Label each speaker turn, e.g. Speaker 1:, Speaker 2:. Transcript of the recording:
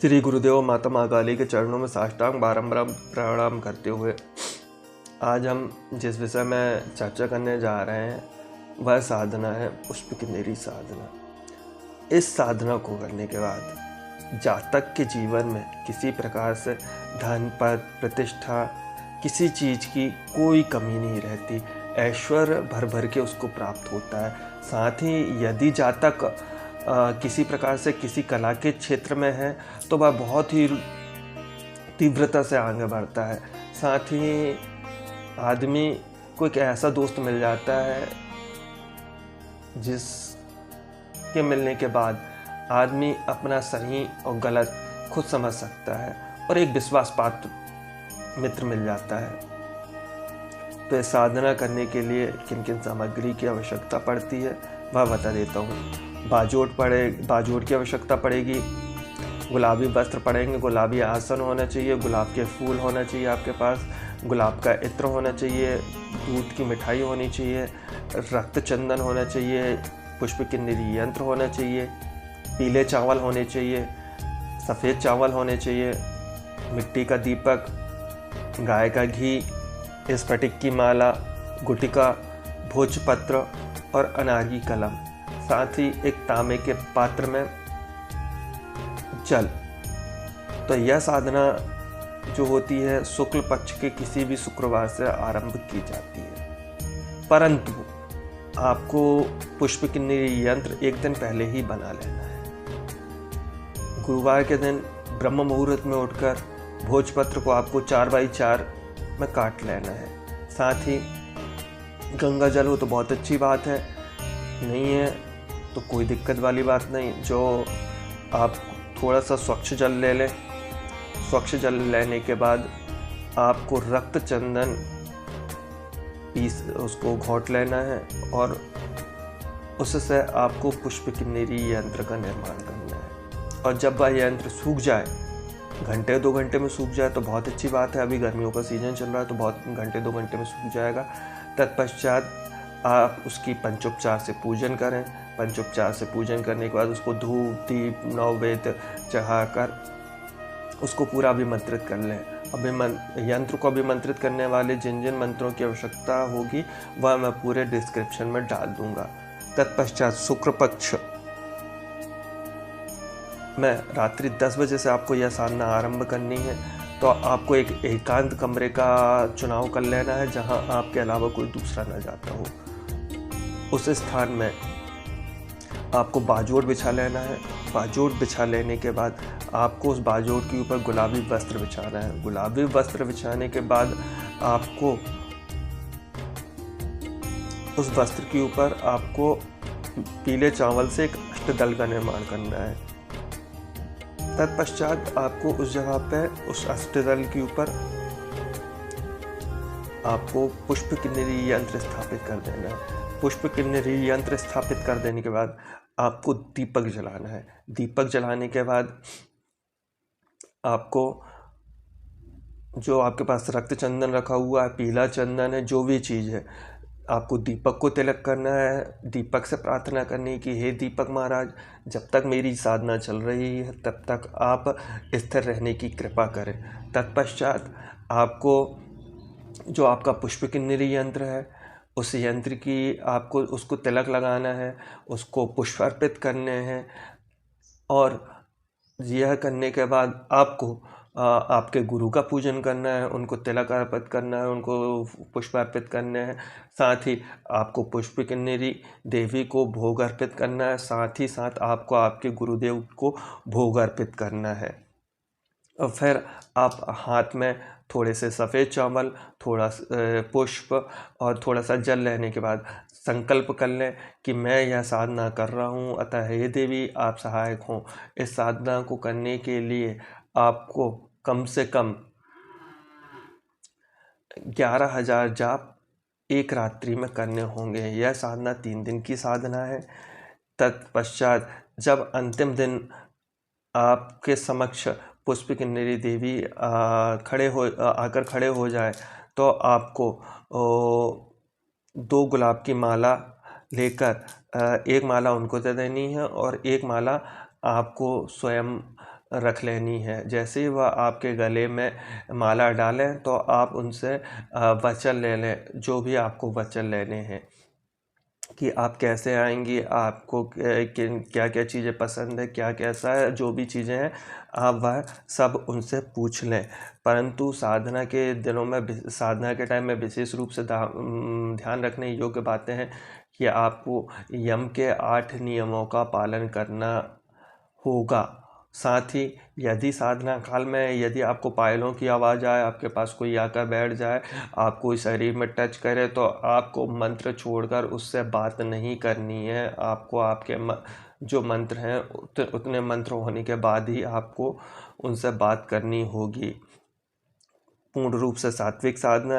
Speaker 1: श्री गुरुदेव माता महाकाली के चरणों में साष्टांग बारंबार प्रणाम करते हुए आज हम जिस विषय में चर्चा करने जा रहे हैं वह साधना है पुष्प किन्नरी साधना। इस साधना को करने के बाद जातक के जीवन में किसी प्रकार से धन पद प्रतिष्ठा किसी चीज़ की कोई कमी नहीं रहती, ऐश्वर्य भर भर के उसको प्राप्त होता है। साथ ही यदि जातक किसी प्रकार से किसी कला के क्षेत्र में है तो वह बहुत ही तीव्रता से आगे बढ़ता है। साथ ही आदमी को एक ऐसा दोस्त मिल जाता है जिसके मिलने के बाद आदमी अपना सही और गलत खुद समझ सकता है और एक विश्वास पात्र मित्र मिल जाता है। तो इस साधना करने के लिए किन किन सामग्री की आवश्यकता पड़ती है वह बता देता हूँ। बाजोट की आवश्यकता पड़ेगी, गुलाबी वस्त्र पड़ेंगे, गुलाबी आसन होना चाहिए, गुलाब के फूल होना चाहिए आपके पास, गुलाब का इत्र होना चाहिए, दूध की मिठाई होनी चाहिए, रक्त चंदन होना चाहिए, पुष्प किन्नरी यंत्र होना चाहिए, पीले चावल होने चाहिए, सफ़ेद चावल होने चाहिए, मिट्टी का दीपक, गाय का घी, स्फटिक की माला, गुटिका, भोजपत्र और अनार की कलम, साथ ही एक तांबे के पात्र में जल। तो यह साधना जो होती है शुक्ल पक्ष के किसी भी शुक्रवार से आरंभ की जाती है, परंतु आपको पुष्प किन्नरी यंत्र एक दिन पहले ही बना लेना है। गुरुवार के दिन ब्रह्म मुहूर्त में उठकर भोजपत्र को आपको 4x4 में काट लेना है। साथ ही गंगा जल हो तो बहुत अच्छी बात है, नहीं है तो कोई दिक्कत वाली बात नहीं। जो आप थोड़ा सा स्वच्छ जल ले लें। स्वच्छ जल लेने के बाद आपको रक्त चंदन पीस उसको घोट लेना है और उससे आपको पुष्प किन्नरी यंत्र का निर्माण करना है। और जब वह यंत्र सूख जाए, घंटे 2 घंटे में सूख जाए तो बहुत अच्छी बात है। अभी गर्मियों का सीजन चल रहा है तो बहुत घंटे 2 घंटे में सूख जाएगा। तत्पश्चात आप उसकी पंचोपचार से पूजन करें। पंचोपचार से पूजन करने के बाद उसको धूप दीप नैवेद्य चढ़ाकर उसको पूरा अभिमंत्रित कर लें। यंत्र को अभिमंत्रित करने वाले जिन जिन मंत्रों की आवश्यकता होगी वह मैं पूरे डिस्क्रिप्शन में डाल दूंगा। तत्पश्चात शुक्र पक्ष में रात्रि 10 बजे से आपको यह साधना आरंभ करनी है। तो आपको एक एकांत कमरे का चुनाव कर लेना है जहां आपके अलावा कोई दूसरा न जाता हो। उस स्थान में आपको बाजोट बिछा लेना है। बाजोट बिछा लेने के बाद आपको उस बाजोट के ऊपर गुलाबी वस्त्र बिछाना है। गुलाबी वस्त्र बिछाने के बाद आपको उस वस्त्र के ऊपर आपको पीले चावल से एक अष्टदल का निर्माण करना है। तत्पश्चात आपको उस जगह पे उस अष्टदल के ऊपर आपको पुष्प किन्नरी यंत्र स्थापित कर देना है। पुष्प किन्नरी यंत्र स्थापित कर देने के बाद आपको दीपक जलाना है। दीपक जलाने के बाद आपको जो आपके पास रक्त चंदन रखा हुआ है, पीला चंदन है, जो भी चीज़ है, आपको दीपक को तिलक करना है। दीपक से प्रार्थना करनी कि हे दीपक महाराज, जब तक मेरी साधना चल रही है तब तक आप स्थिर रहने की कृपा करें। तत्पश्चात आपको जो आपका पुष्प किन्नरी यंत्र है उस यंत्र की आपको उसको तिलक लगाना है, उसको पुष्प अर्पित करने हैं। और यह करने के बाद आपको आपके गुरु का पूजन करना है, उनको तिलक अर्पित करना है, उनको पुष्प अर्पित करने हैं। साथ ही आपको पुष्प किन्नरी देवी को भोग अर्पित करना है। साथ ही साथ आपको आपके गुरुदेव को भोग अर्पित करना है। और फिर आप हाथ में थोड़े से सफ़ेद चावल, थोड़ा पुष्प और थोड़ा सा जल लेने के बाद संकल्प कर लें कि मैं यह साधना कर रहा हूँ, अतः हे देवी आप सहायक हों। इस साधना को करने के लिए आपको कम से कम 11,000 जाप एक रात्रि में करने होंगे। यह साधना 3 दिन की साधना है। तत्पश्चात जब अंतिम दिन आपके समक्ष पुष्प किन्नरी देवी आकर खड़े हो जाए तो आपको 2 गुलाब की माला लेकर एक माला उनको दे देनी है और एक माला आपको स्वयं रख लेनी है। जैसे ही वह आपके गले में माला डालें तो आप उनसे वचन ले लें, जो भी आपको वचन लेने हैं, कि आप कैसे आएंगी, आपको क्या क्या चीज़ें पसंद है, क्या कैसा है, जो भी चीज़ें हैं आप वह सब उनसे पूछ लें। परंतु साधना के दिनों में, साधना के टाइम में विशेष रूप से ध्यान रखने योग्य बातें हैं कि आपको यम के 8 नियमों का पालन करना होगा। साथ ही यदि साधना काल में यदि आपको पायलों की आवाज़ आए, आपके पास कोई आकर बैठ जाए, आपको शरीर में टच करे, तो आपको मंत्र छोड़कर उससे बात नहीं करनी है। आपको आपके जो मंत्र हैं उतने मंत्र होने के बाद ही आपको उनसे बात करनी होगी। पूर्ण रूप से सात्विक साधना है।